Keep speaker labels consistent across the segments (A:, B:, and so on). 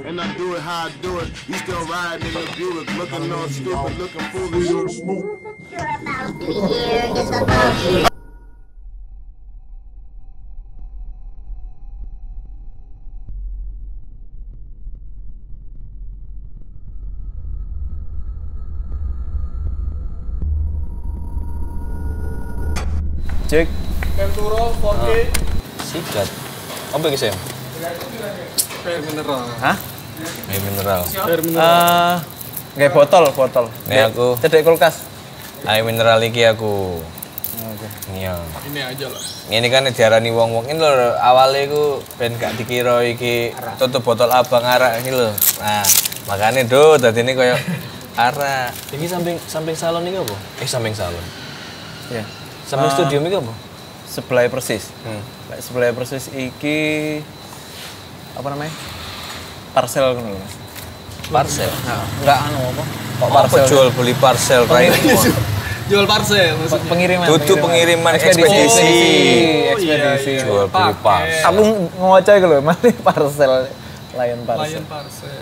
A: And I do it how I do it. You still riding in the Buick, looking all stupid, looking foolish.
B: Cek.
C: Penturo 4K.
B: Sikat. Apa iki, Sam?
C: Air mineral.
B: Hah? Air mineral.
C: Air mineral.
B: Kayak botol. Nih aku cedek kulkas. Air mineral iki aku. Oke. Iya.
C: Ini aja lah.
B: Ini kan diarani wong-wong ini lho, awalnya ku ben gak dikira iki tutup botol abang arak iki lho. Nah, makanya do dadine koyo arak. Iki samping salon iki apa? Samping salon. Iya. Samping studio iki apa? Sebelah persis. Sebelah persis iki apa namanya? Parcel ngono lho, Mas. Parcel. Nah, enggak anu apa? Kok parcel jual beli parcel kayak
C: Jual parcel maksudnya.
B: Pengiriman. Tutup pengiriman ekspedisi. Ekspedisi. Jual beli parcel. Aku ngocoy iku lho, mari parcel. Layan parcel.
C: Layan parcel.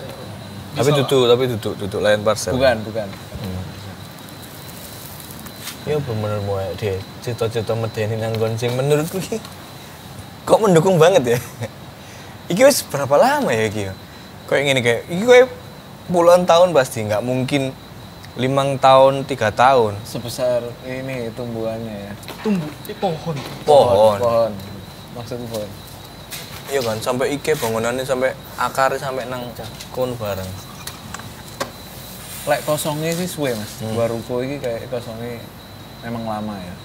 B: Tapi duduk layan parcel. Bukan. Ya bener mau deh, cita-cita medeni nang kon sing menurutku iki kok mendukung banget ya. Iki wis berapa lama ya iki? Kayak ngene kayak iki kayak puluhan tahun pasti, nggak mungkin 5 tahun, 3 tahun. Sebesar ini tumbuhannya ya. Pohon. Maksudnya pohon. Iya kan, sampai iki bangunannya sampai akarnya sampai nang kon bareng. Lek kosongnya sih suwe, Mas. Baruko iki kayak kosongnya memang lama ya.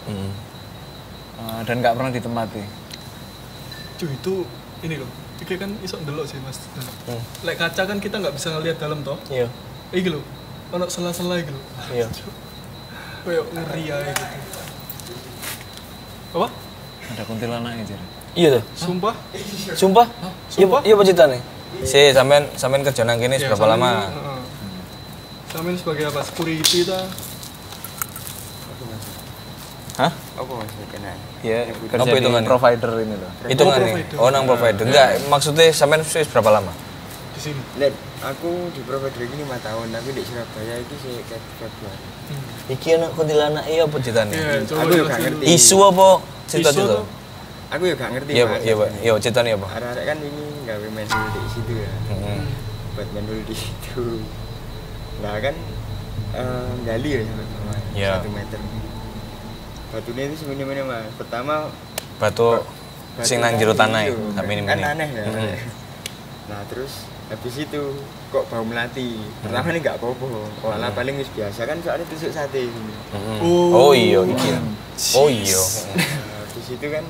B: Dan nggak pernah ditempati.
C: Cuy, itu ini loh. Iki kan iso ndelok sih, Mas. Lek kaca kan kita nggak bisa ngelihat dalam toh. Iya. Iki lho. Ono sela-sela iki lho. Iya. Kayak ngeri aja gitu. Apa?
B: Ada kuntilanak aja.
D: Iya tuh.
C: Sumpah?
D: Sumpah?
C: Sumpah?
D: Iya apa ceritanya? Sampean kerja nang kene
C: Ya,
D: berapa lama?
C: Sampean sebagai apa? Security ta?
D: Hah?
E: Apa maksudnya kena?
B: Ya,
D: Apa
B: kerja di
D: hitungannya?
B: provider ini loh.
D: Hitungannya? Oh, nang provider. Enggak, maksudnya sampean wis berapa lama?
C: Di sini.
E: Lihat, aku di provider ini 5 tahun, tapi di Surabaya itu sih kayak Februari.
D: Iki anak kuntilanak iya apa ceritanya?
C: Iya, coba
E: Aku juga
C: jelasin
E: ngerti.
C: dulu.
D: Isu apa cerita-cerita?
C: Isu tuh?
E: Aku juga gak ngerti.
D: Iya,
E: Mas.
D: Pak. Iya, Pak. Iya, ceritanya apa?
E: Arek-arek kan ini gawe mendul di situ ya. Buat mendul di situ. Nah kan gali ya sampai bawah.
D: Iya.
E: 1 meter. Batunya itu semini-mini Mas. Pertama
D: Batu sing nang jero tanah ya,
E: iya,
D: sak
E: kan
D: mini-mini.
E: aneh ya. Nah terus habis itu kok bau melati. Pertama ini nggak apa-apa, malah paling wis biasa kan soalnya tusuk sate.
D: Oh iya, iki. Oh iya.
E: Nah, habis itu kan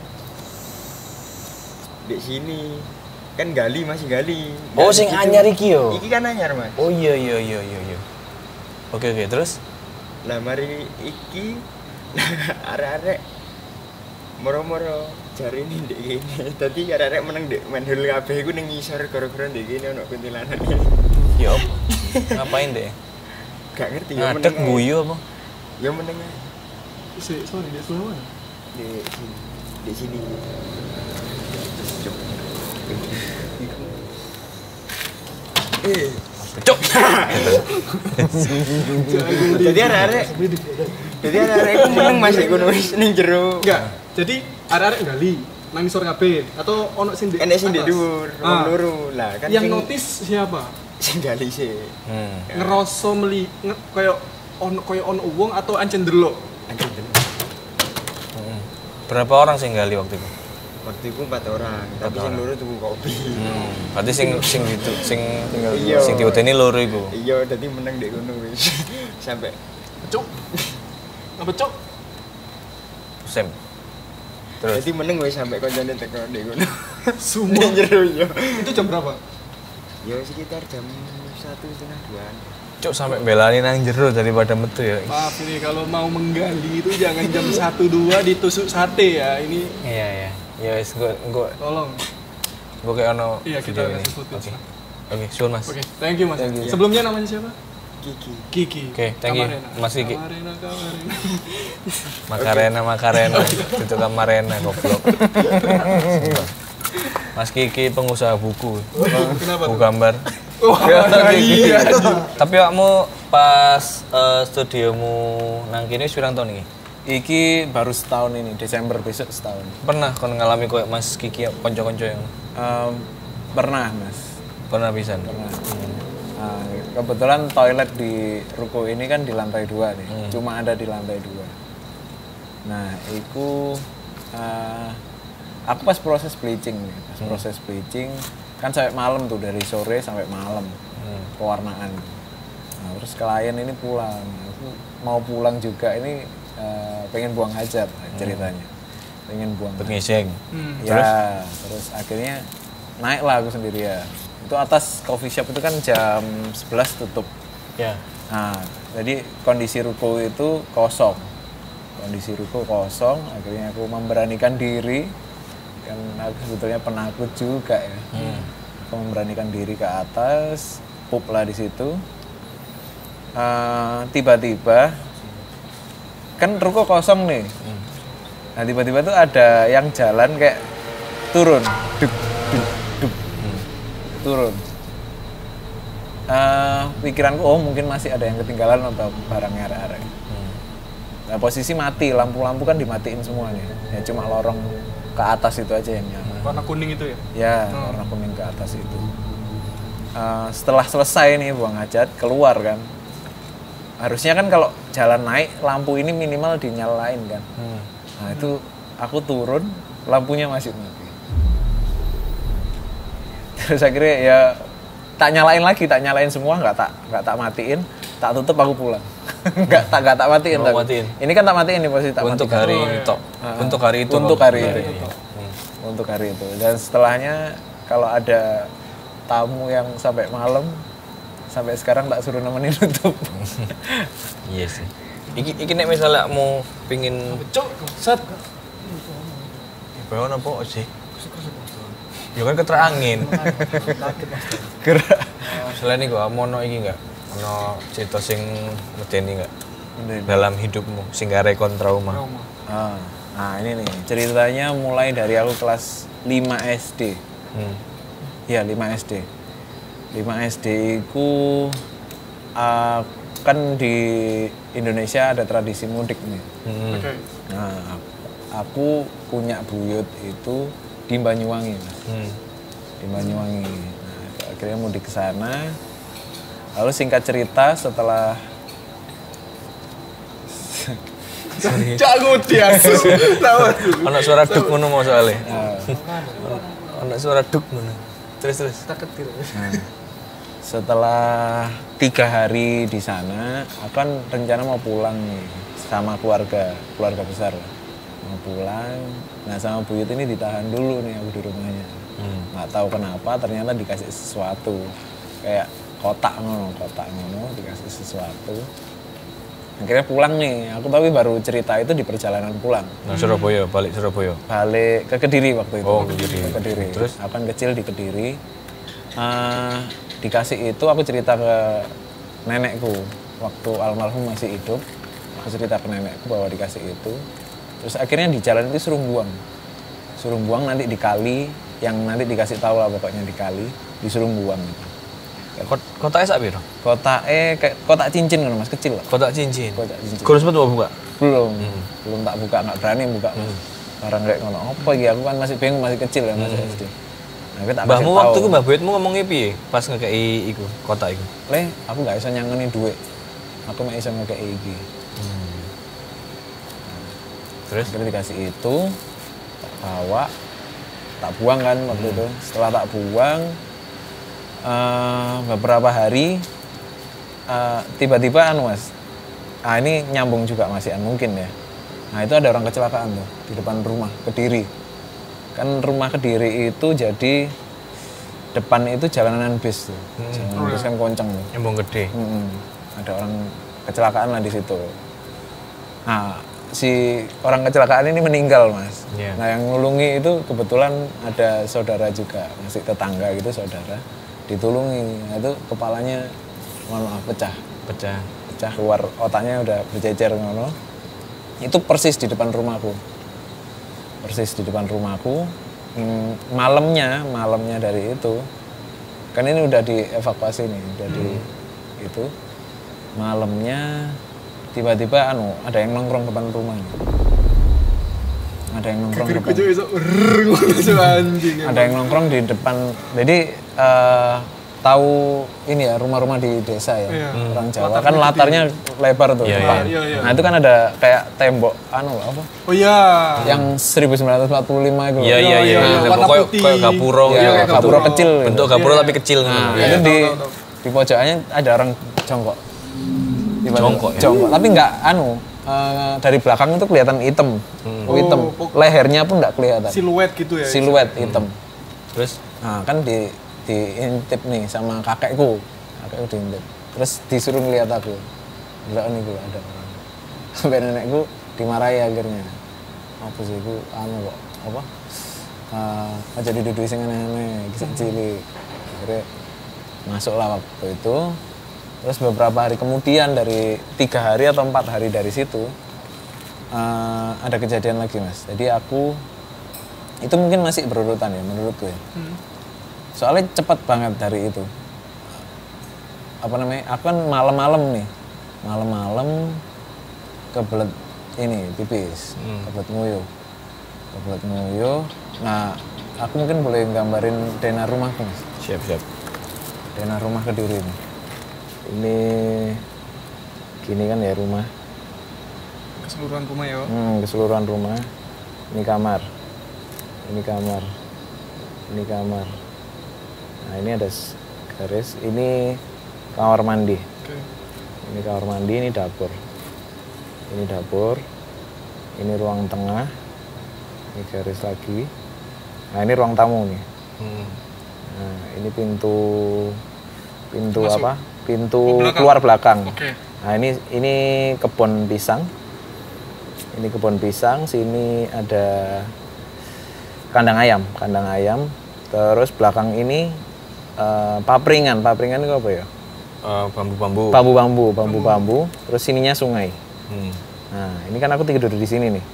E: di sini kan masih gali.
D: Oh,
E: Nah,
D: sing
E: di situ-
D: anyar iki yo.
E: Iki kan anyar Mas.
D: Oh iya. Oke, terus?
E: Lah mari iki arek-arek moro-moro jari ini ndek kene. Dadi arek-arek meneng ndek mendul kabeh iku ning ngisor gara-gara ndek kene ono kuntilanak.
D: Ya apa? Ngapain deh?
E: Gak ngerti ya
D: Ngadeg
E: meneng.
D: guyu apa?
E: Ya meneng ae.
C: Sorry, dia sebelah mana?
E: Di sini. Di sini.
D: Cuk.
E: Jadi arek-arek iku meneng Mas iku wis ning jero.
C: Enggak. Jadi arek-arek gali nang ngisor kabeh atau ono sing di
E: Enek sing ndek
C: atas?
E: dhuwur,
C: Ah.
E: loro. Lah kan
C: Yang
E: sing
C: notice siapa?
E: sing gali sih.
C: Ngeroso kayak ono wong atau ancen delok?
E: Anjing tenan.
D: Berapa orang sing gali waktu itu?
E: Waktu itu 4 orang, tapi sing loro tuku kopi.
D: Berarti
E: Iya.
D: sing dioteni loro iku.
E: Iya, dadi meneng ndek kono wis. Sampai
C: Cuk. Apa cuk?
D: Sem. Terus
E: jadi meneng wis sampai koncone teko ndek kono.
C: Sumpah.
E: Ning jero yo.
C: Itu jam berapa?
E: Ya sekitar jam 1:30-an.
D: cuk sampai belani nang jero daripada metu ya.
C: Maaf ini kalau mau menggali itu jangan jam 1-2 ditusuk sate ya. Ini
D: Iya. Ya wis engko
C: tolong.
D: kayak ono
C: Iya, kita
D: video ini.
C: kasih footage.
D: Oke, suwun Mas.
C: Oke, thank you Mas.
B: Thank you.
C: Sebelumnya namanya siapa?
E: Kiki.
C: Kiki.
D: Oke, thank you,
C: Kamarena.
D: Mas Kiki.
C: Kamarena.
D: Makarena. Itu Kamarena goblok.
B: Mas Kiki pengusaha buku.
C: Kenapa
B: Buku
C: tuh?
B: gambar.
C: Iya.
B: Tapi kamu pas studiomu nang kene wis pirang tahun iki?
D: Iki baru setahun ini, Desember besok setahun.
B: Pernah kon ngalami koyo Mas Kiki kanca-kanca yang
D: Pernah mas.
B: pernah pisan?
D: Pernah. Kebetulan toilet di ruko ini kan di lantai 2 nih, cuma ada di lantai 2. Nah, itu aku pas proses bleaching nih, proses bleaching kan sampai malam tuh, dari sore sampai malam pewarnaan. Nah, terus klien ini pulang, aku mau pulang juga ini pengen buang hajat ceritanya, pengen buang
B: Pengising.
D: ya, terus akhirnya naiklah aku sendirian. Itu atas coffee shop itu kan jam 11 tutup.
B: Ya.
D: Nah, jadi kondisi ruko itu kosong. Kondisi ruko kosong, akhirnya aku memberanikan diri. Kan aku sebetulnya penakut juga ya. Aku memberanikan diri ke atas, pup lah di situ. Tiba-tiba kan ruko kosong nih. Nah, tiba-tiba tuh ada yang jalan kayak turun, duk, duk, duk, turun. Pikiranku, oh mungkin masih ada yang ketinggalan atau barangnya arek-arek. Nah, posisi mati, lampu-lampu kan dimatiin semua nih. Ya cuma lorong ke atas itu aja yang nyala.
C: Warna kuning itu ya?
D: Ya, warna kuning ke atas itu. Setelah selesai nih buang hajat, keluar kan. Harusnya kan kalau jalan naik, lampu ini minimal dinyalain kan. Nah itu aku turun, lampunya masih mati. Terus akhirnya ya tak nyalain semua, nggak tak matiin, tak tutup, aku pulang. nggak tak matiin.
B: Nggak matiin.
D: Ini kan tak matiin nih, posisi tak
B: Untuk
D: matikan.
B: hari itu. Untuk hari itu.
D: Untuk hari itu.
B: Iya.
D: Untuk hari itu. Dan setelahnya kalau ada tamu yang sampai malam, sampai sekarang tak suruh nemenin tutup.
B: Iya sih. Iki nek misalnya mau pingin set. Bawa apa sih? Ya kan keterangin.
D: Gerak.
B: Selain itu, ono iki enggak? Ono cerita sing medeni enggak? Dalam hidupmu sing gak rekon trauma.
D: Nah ini nih ceritanya mulai dari aku kelas 5 SD. Ya 5 SD. 5 SD itu kan di Indonesia ada tradisi mudik nih. Nah aku punya buyut itu di Banyuwangi, Mas. Di Banyuwangi. Nah, akhirnya mudik ke sana. Lalu singkat cerita setelah
C: Jago dia.
B: Ono suara duk ngono mau soalnya. Ono suara duk ngono. Terus.
D: Setelah 3 hari di sana, aku kan rencana mau pulang nih sama keluarga besar. Mau pulang, nah sama buyut ini ditahan dulu nih aku di rumahnya. Nggak tahu kenapa, ternyata dikasih sesuatu kayak kotak ngono dikasih sesuatu. Akhirnya pulang nih, aku tapi baru cerita itu di perjalanan pulang.
B: Nah, Surabaya, balik Surabaya.
D: Balik ke Kediri waktu itu.
B: Oh, ke
D: Kediri.
B: Terus?
D: Aku kan kecil di Kediri. Dikasih itu, aku cerita ke nenekku waktu almarhum masih hidup. Aku cerita ke nenekku bahwa dikasih itu. Terus akhirnya di jalan itu suruh buang nanti di kali, yang nanti dikasih tahu lah pokoknya di kali, disuruh buang.
B: Kotaknya sak piro?
D: Kotaknya kayak kotak cincin kan Mas, kecil lah.
B: Kotak cincin.
D: Kotak cincin.
B: Kurus sempat mau buka?
D: Belum tak buka, nggak berani buka Mas. Barang kayak ngono. Apa iki aku kan masih bingung, masih kecil ya masih SD. Nah, aku tak kasih
B: Mbahmu
D: tahu.
B: waktu itu Mbah Buyutmu ngomongnya piye pas ngekei iku, kotak iku?
D: Le, aku nggak bisa nyangeni duit. Aku mek iso ngekei iki.
B: Terus
D: Akhirnya dikasih itu, tak bawa, tak buang kan waktu itu. Setelah tak buang, beberapa hari, tiba-tiba Mas, ini nyambung juga masih mungkin ya. Nah itu ada orang kecelakaan tuh di depan rumah Kediri. Kan rumah Kediri itu jadi depan itu jalanan bis tuh. Jalanan bis kan konceng tuh.
B: nyambung gede.
D: Ada orang kecelakaan lah di situ. Nah, si orang kecelakaan ini meninggal Mas.
B: Iya.
D: Nah yang nulungi itu kebetulan ada saudara juga, masih tetangga gitu saudara, ditulungi. Nah, itu kepalanya mohon maaf pecah keluar, otaknya udah berjejer ngono. Itu persis di depan rumahku. malamnya dari itu kan ini udah dievakuasi nih, udah di itu malamnya tiba-tiba ada yang nongkrong depan rumah nih. Ada yang nongkrong depan. Ada yang nongkrong di depan. Jadi tahu ini ya rumah-rumah di desa ya, orang Jawa kan latarnya lebar tuh depan. Nah itu kan ada kayak tembok apa?
C: Oh iya.
D: Yang 1945 itu.
B: Iya. Kayak gapuro.
D: Iya, gapuro kecil.
B: Bentuk gapuro tapi kecil.
D: Nah, itu di pojokannya ada orang jongkok. Jongkok. Tapi nggak dari belakang itu kelihatan hitam. Hitam. Lehernya pun nggak kelihatan.
C: Siluet gitu ya.
D: Siluet hitam.
B: Terus
D: kan diintip nih sama kakekku diintip, terus disuruh ngeliat aku, bilang nih gue ada orang, sampai nenekku dimarahi akhirnya, apa sih gue kok apa, aja didudui sing aneh-aneh, kisah cilik, akhirnya masuklah waktu itu, terus beberapa hari kemudian dari 3 hari atau 4 hari dari situ, ada kejadian lagi mas, jadi aku itu mungkin masih berurutan ya menurutku ya. Soalnya cepat banget dari itu. Apa namanya? Aku kan malam-malam nih. Malam-malam kebelet ini pipis, kebelet nguyuh. Nah, aku mungkin boleh gambarin denah rumahku, Mas.
B: Siap.
D: Denah rumah Kediri ini. Ini gini kan ya rumah.
C: Keseluruhan rumah ya.
D: Keseluruhan rumah. Ini kamar. Nah ini ada garis, ini kamar mandi. Ini kamar mandi, ini dapur. Ini ruang tengah. Ini garis lagi. Nah ini ruang tamu nih. Nah ini pintu masuk. Apa? Pintu keluar belakang. Nah ini kebun pisang. Sini ada kandang ayam. Terus belakang ini papringan itu apa ya? Bambu. Terus sininya sungai. Nah ini kan aku tidur di sini nih.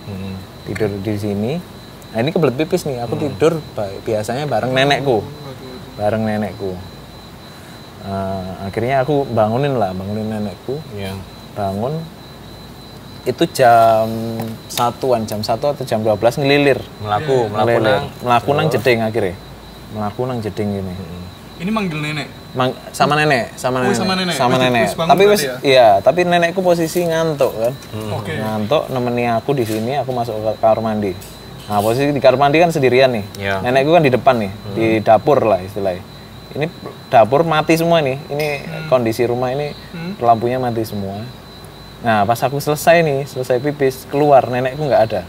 D: Tidur di sini. Nah ini kebelet pipis nih. Aku tidur biasanya bareng nenekku. Akhirnya aku bangunin nenekku. Bangun. Itu jam 1-an, jam 1 atau jam 12 ngelilir. Melaku nang jeding akhirnya. Melaku nang jeding gini.
C: Ini manggil nenek?
D: Sama nenek. Tapi tapi nenekku posisi ngantuk kan. Ngantuk nemeni aku di sini, aku masuk ke kamar mandi. Nah, posisi di kamar mandi kan sendirian nih. Nenekku kan di depan nih, di dapur lah istilahnya. Ini dapur mati semua nih. Ini kondisi rumah ini lampunya mati semua. Nah, pas aku selesai pipis, keluar nenekku nggak ada.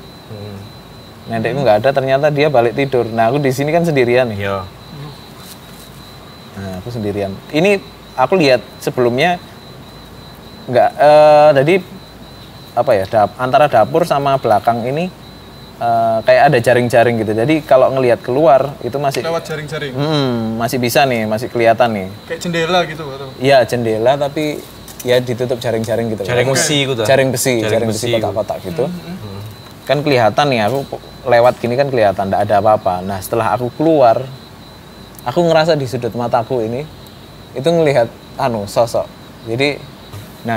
D: Ternyata dia balik tidur. Nah, aku di sini kan sendirian nih. Nah, aku sendirian. Ini aku lihat sebelumnya nggak, jadi apa ya? Antara dapur sama belakang ini kayak ada jaring-jaring gitu. Jadi kalau ngelihat keluar itu masih
C: lewat jaring-jaring.
D: Masih bisa nih, masih kelihatan nih.
C: Kayak jendela gitu atau?
D: Iya, jendela tapi ya ditutup jaring-jaring gitu.
B: Jaring besi gitu.
D: Jaring besi kotak-kotak gitu. Kan kelihatan nih, aku lewat gini kan kelihatan enggak ada apa-apa. Nah, setelah aku keluar, aku ngerasa di sudut mataku ini itu ngelihat sosok. Jadi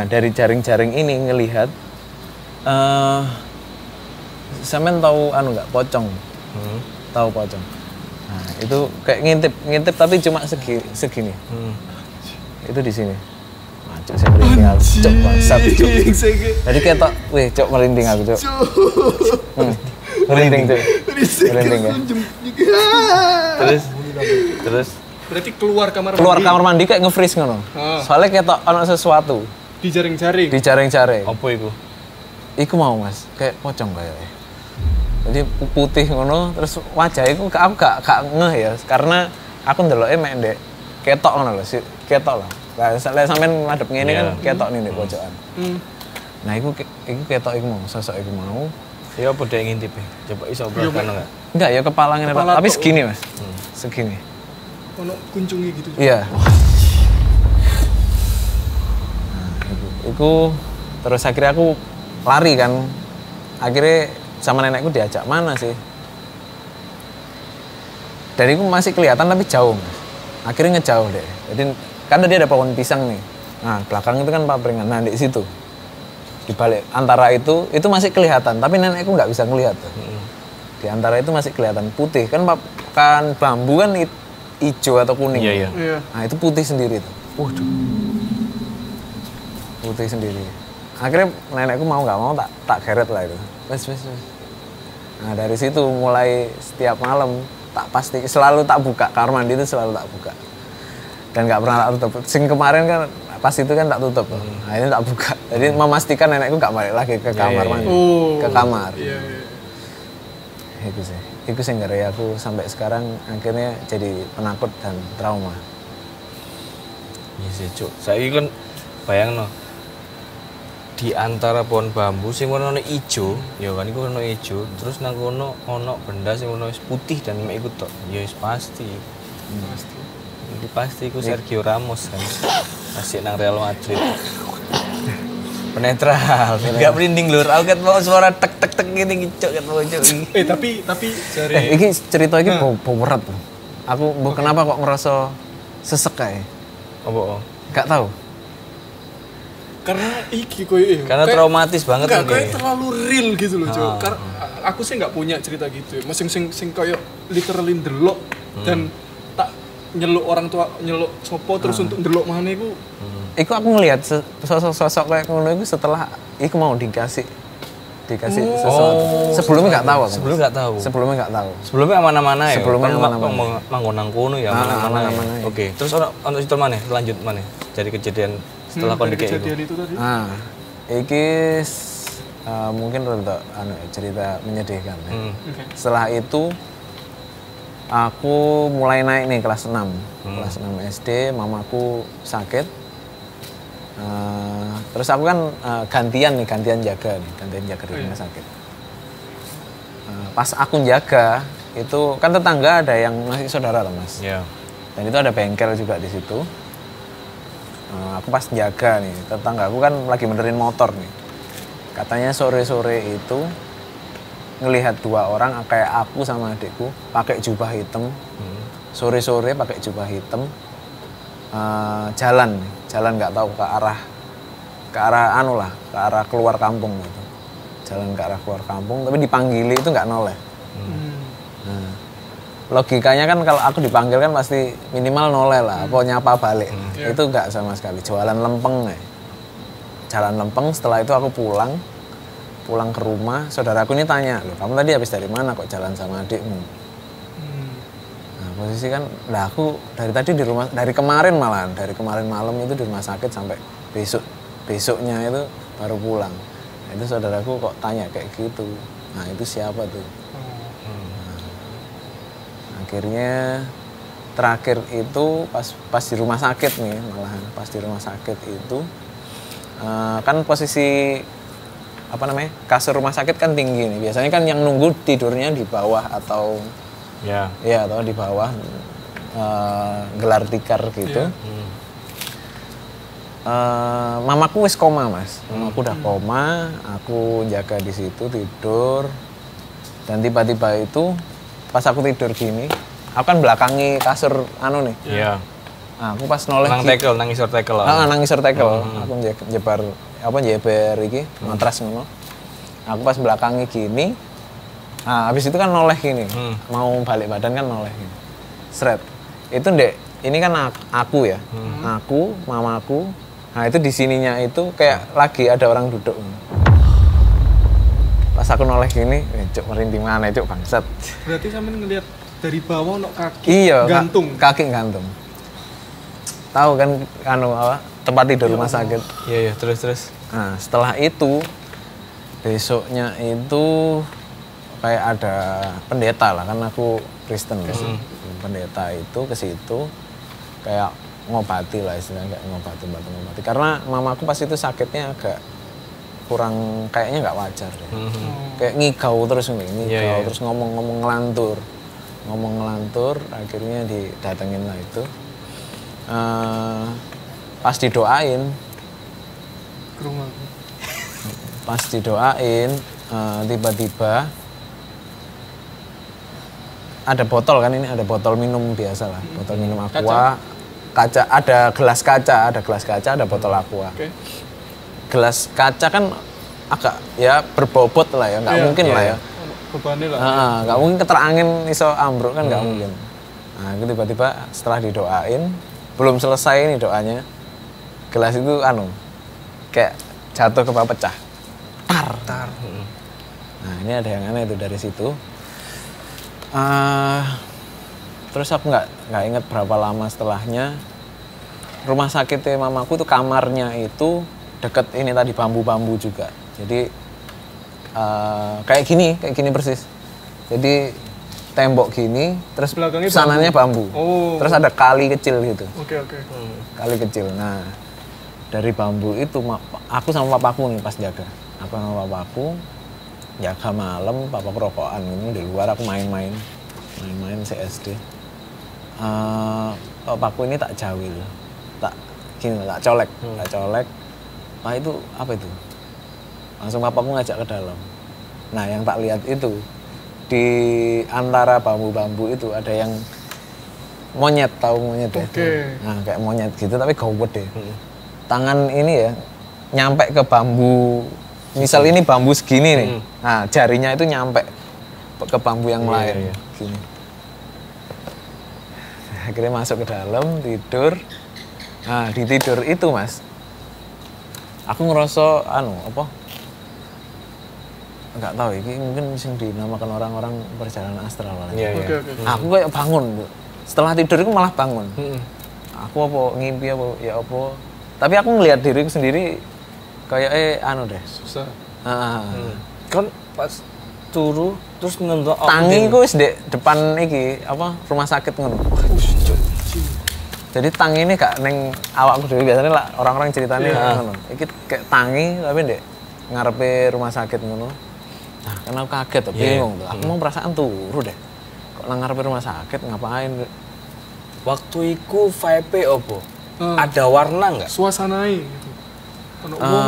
D: dari jaring-jaring ini ngelihat sampean tahu nggak pocong? Tahu pocong. Nah, itu kayak ngintip tapi cuma segini. Itu di sini. Cuk, saya merinding aku, cuk, bangsat, cuk. Jadi ketok, cuk, merinding aku, cuk. Merinding, cuk. Merinding ya. Terus
C: berarti keluar kamar
D: mandi kayak nge-freeze ngono. Soalnya ketok ana sesuatu
C: di jaring-jaring.
B: Apa iku?
D: Iku mau, Mas, kayak pocong kayaknya. Jadi putih ngono, terus wajah iku aku gak ngeh ya, karena aku ndeloke mek ndek ketok ngono lho, ketok lah. Lah sampean madhep ngene kan ketok nih di pojokan. Nah, iku ketok iku mau, sosok iku mau.
B: Ya apa dhek ngintip? Coba iso obrolan enggak?
D: Enggak, ya kepala ngene tapi segini, Mas. Segini.
C: Ono kunjungi gitu.
D: Iya. Nah, iku terus akhirnya aku lari kan. Akhirnya sama nenekku diajak mana sih? Dariku masih kelihatan tapi jauh, Mas. Akhirnya ngejauh deh. Jadi kan tadi ada pohon pisang nih. Nah, belakang itu kan papringan. Nah, di situ. Di balik antara itu masih kelihatan, tapi nenekku nggak bisa ngelihat. Di antara itu masih kelihatan putih. Kan bambu kan hijau atau kuning.
B: Iya.
D: Nah, itu putih sendiri tuh. Waduh. Putih sendiri. Akhirnya nenekku mau nggak mau tak geret lah itu. Wes. Nah, dari situ mulai setiap malam selalu tak buka, kamar mandi itu selalu tak buka. Dan nggak pernah tak tutup. Sing kemarin kan pas itu kan tak tutup. Nah, ini tak buka. Jadi memastikan nenekku nggak balik lagi ke kamar mandi. Ke kamar.
C: Iya.
D: Itu sih. Itu sing gara aku sampai sekarang akhirnya jadi penakut dan trauma.
B: Iya sih, Cuk. Saiki kan bayangno di antara pohon bambu sing warnane ijo, ya kan iku warna ijo, terus nang kono ono benda sing warna putih dan mek iku tok. Ya wis pasti. Iki pasti iku Sergio Ramos kan. Masih nang Real Madrid. Penetral, enggak merinding lur. Aku ket mau suara tek ngene ngicuk ket mau cuk.
C: Tapi jare
D: iki cerita iki bau berat. Aku kenapa kok ngerasa sesek kae?
B: Apa?
D: Enggak tahu.
C: Karena iki koyo
B: karena traumatis banget
C: mungkin. Kayak
B: ya.
C: terlalu real gitu loh, Cuk. Karena aku sih nggak punya cerita gitu. Masing sing koyo literally ndelok dan tak nyeluk orang tua, nyeluk sopo terus untuk ndelok maneh iku.
D: Iku aku ngelihat sosok kayak ngono iku setelah iku mau dikasih sesuatu. Sebelumnya nggak tahu aku. Sebelumnya nggak tahu.
B: Sebelumnya aman-aman ya.
D: Sebelumnya aman-aman.
B: Manggon nang kono ya aman-aman. Oke, terus ono cerita maneh, lanjut maneh dari kejadian setelah kejadian
C: itu tadi.
D: Iki mungkin rada cerita menyedihkan ya. Setelah itu aku mulai naik nih kelas 6. Kelas 6 SD, mamaku sakit. Terus aku kan gantian jaga di rumah sakit. Pas aku jaga itu kan tetangga ada yang masih saudara lah, Mas.
B: Iya.
D: Dan itu ada bengkel juga di situ. Aku pas jaga nih, tetangga aku kan lagi benerin motor nih. Katanya sore-sore itu ngelihat 2 orang kayak aku sama adikku pakai jubah hitam. Sore-sore pakai jubah hitam. Jalan nggak tahu ke arah keluar kampung gitu. Jalan ke arah keluar kampung, tapi dipanggili itu nggak noleh. Nah, logikanya kan kalau aku dipanggil kan pasti minimal noleh lah, apa nyapa balik. Itu nggak sama sekali. Jualan lempeng nih. Jalan lempeng. Setelah itu aku pulang ke rumah. Saudaraku ini tanya, loh kamu tadi habis dari mana kok jalan sama adikmu? Nah, posisi kan, aku dari tadi di rumah, dari kemarin malam itu di rumah sakit sampai besoknya itu baru pulang. Nah, itu saudaraku kok tanya kayak gitu. Nah, itu siapa tuh? Akhirnya terakhir itu pas di rumah sakit nih, malahan pas di rumah sakit itu kan posisi kasur rumah sakit kan tinggi nih. Biasanya kan yang nunggu tidurnya di bawah atau atau di bawah gelar tikar gitu. Mamaku wis koma, Mas. Mamaku udah koma, aku jaga di situ tidur. Dan tiba-tiba itu pas aku tidur gini, aku kan belakangi kasur nih.
B: Iya.
D: Nah, aku pas noleh
B: nang ngisor tekel.
D: Nang ngisor tekel. Aku jebar iki matras ngono. Aku pas belakangi gini. Nah, habis itu kan noleh gini. Mau balik badan kan noleh gini. Sret. Itu ini kan aku ya. Aku, mamaku. Nah, itu di sininya itu kayak lagi ada orang duduk. Pas aku noleh gini, cuk merinding mana cuk bangsat.
C: Berarti sampean ngelihat dari bawah ono kaki
D: gantung. Kaki gantung. Tahu kan tempat tidur rumah sakit.
B: Iya, terus.
D: Nah, setelah itu besoknya itu kayak ada pendeta lah, kan aku Kristen ya. Pendeta itu ke situ kayak ngobati lah istilahnya, kayak ngobati. Karena mamaku pas itu sakitnya agak kurang, kayaknya nggak wajar deh. Kayak ngigau terus terus ngomong ngelantur, akhirnya didatengin lah itu. Pas didoain tiba-tiba ada botol kan, ini ada botol minum biasa lah, botol minum aqua, kaca, ada gelas kaca, ada botol aqua.
C: Oke.
D: Gelas kaca kan agak ya berbobot lah ya, nggak mungkin lah ya.
C: Bebannya lah.
D: Nggak mungkin keterangin iso ambruk kan nggak mungkin. Nah itu tiba-tiba setelah didoain, belum selesai nih doanya, gelas itu kayak jatuh ke bawah, pecah. Tar. Nah ini ada yang aneh itu dari situ. Terus aku nggak ingat berapa lama setelahnya, rumah sakitnya mamaku tuh kamarnya itu deket ini tadi bambu-bambu juga. Jadi kayak gini persis. Jadi tembok gini, terus
C: belakangnya
D: sananya bambu. Terus ada kali kecil gitu.
C: Oke.
D: Kali kecil. Nah dari bambu itu aku sama papaku nih pas jaga. Aku sama papaku jaga malam, papaku rokokan ini di luar, aku main-main CSD. Papaku ini tak jawil, tak colek. Wah itu apa itu? Langsung papaku ngajak ke dalam. Nah yang tak lihat itu di antara bambu-bambu itu ada yang monyet, tahu monyet ya? Nah kayak monyet gitu tapi gawat deh. Tangan ini ya nyampe ke bambu. Misal ini bambu segini nih, nah jarinya itu nyampe ke bambu yang lain, gini. Akhirnya masuk ke dalam, tidur. Nah di tidur itu mas, aku ngerasa nggak tahu ini mungkin sing dinamakan orang-orang perjalanan astral. Aku kayak bangun, setelah tidur itu malah bangun. Aku ngimpi apa? Tapi aku ngelihat diriku sendiri. Kayak deh.
C: Susah.
B: Kan pas turu terus ngendok
D: tangi ku wis ndek depan iki rumah sakit ngono. Jadi tangi ini gak neng awakku dhewe biasanya lah orang-orang ceritanya ngono. Iki kayak tangi tapi ndek ngarepe rumah sakit ngono. Nah, kan aku kaget tuh, bingung tuh. Aku mau perasaan turu deh. Kok nang ngarepe rumah sakit ngapain?
B: Waktu iku vibe opo? Ada warna enggak?
C: Suasanai gitu. Ono wong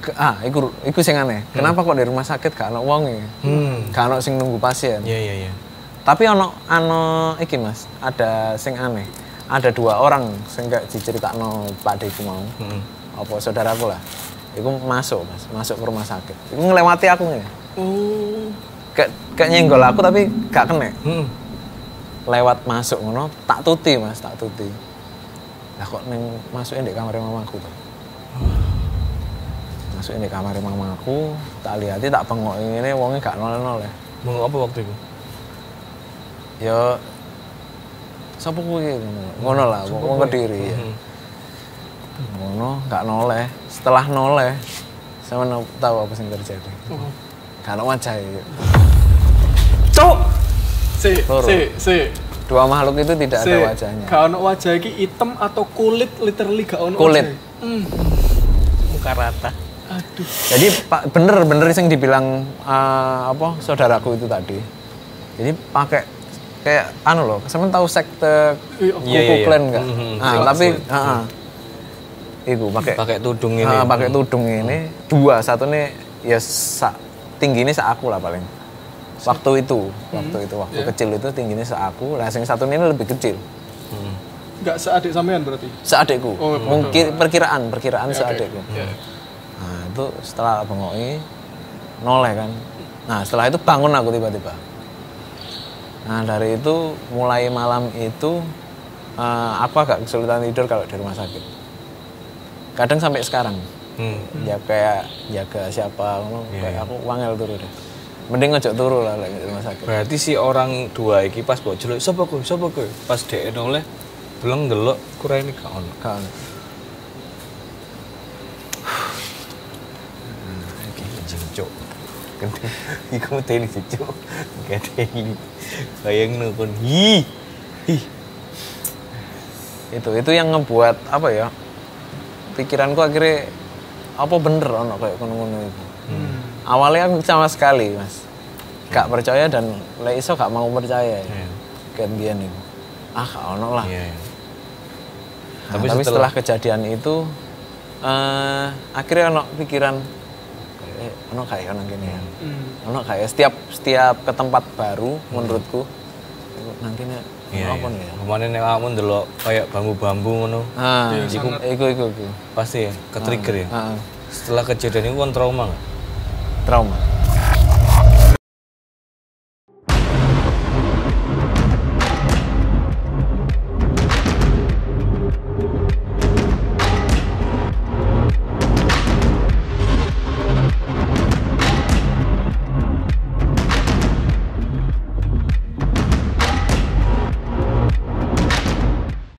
C: kah?
D: Iku sing aneh. Kenapa kok di rumah sakit gak ono wonge? Gak ono sing nunggu pasien.
B: Iya.
D: Tapi ono iki Mas, ada sing aneh. Ada 2 orang sing gak diceritakno Pak Deku mau. Apa saudaraku lah. Iku masuk ke rumah sakit. Iku ngelewati aku nih. Kayak nyenggol aku tapi gak kena. Lewat masuk ngono, tak tuti Mas. Lah kok masukin di kamar mamaku tuh. Masukin di kamar mamaku, tak lihati, tak bengok ini wongnya gak noleh-noleh.
B: Bengok apa waktu itu?
D: Ya sapa kuwi ngono lah, wong Kediri ya. Ngono gak noleh. Setelah noleh, saya tahu apa yang terjadi. Gak ada wajah ya.
C: Cok! Si.
D: 2 makhluk itu tidak ada wajahnya.
C: Gak ono wajah iki hitam atau kulit, literally gak ono
D: kulit.
B: Muka rata.
C: Aduh.
D: Jadi bener yang dibilang saudaraku itu tadi. Jadi pakai kayak loh, sampean tahu sekte Kuku Klan enggak? Tapi itu pakai
B: tudung ini.
D: Pakai tudung ini 2, satu nih ya tingginya aku lah paling. Waktu kecil itu tingginya aku, lah yang satu ini lebih kecil.
C: Enggak seadik sampean berarti?
D: Seadikku. Mungkin perkiraan seadikku. Nah, itu setelah bengoki noleh kan. Nah, setelah itu bangun aku tiba-tiba. Nah, dari itu mulai malam itu aku agak kesulitan tidur kalau di rumah sakit. Kadang sampai sekarang. Ya kayak jaga siapa kayak aku wangel turu deh. Mending ngejok turu lah di rumah sakit.
B: Berarti si orang 2 iki pas mbok jeluk sapa kowe? Pas dhek noleh belum delok kurang ini gak ono. Cuk. Iku mesti cuk. Gak ada ini. Bayangno kon.
D: Itu yang ngebuat apa ya? Pikiranku akhirnya apa bener ono kayak ngono-ngono itu. Awalnya aku sama sekali Mas, gak percaya dan iso gak mau percaya ya. Kayak biyen itu. Gak ono lah. Nah, tapi setelah kejadian itu akhirnya ono pikiran ono kayak nang kene ya. Ono kayak setiap ke tempat baru menurutku nang kene apa nih ya?
B: Kemarin nek awakmu ndelok kayak bambu-bambu ngono.
D: Iku.
B: Pasti ya, ke-trigger ya. Setelah kejadian itu kan trauma nggak?
D: Trauma.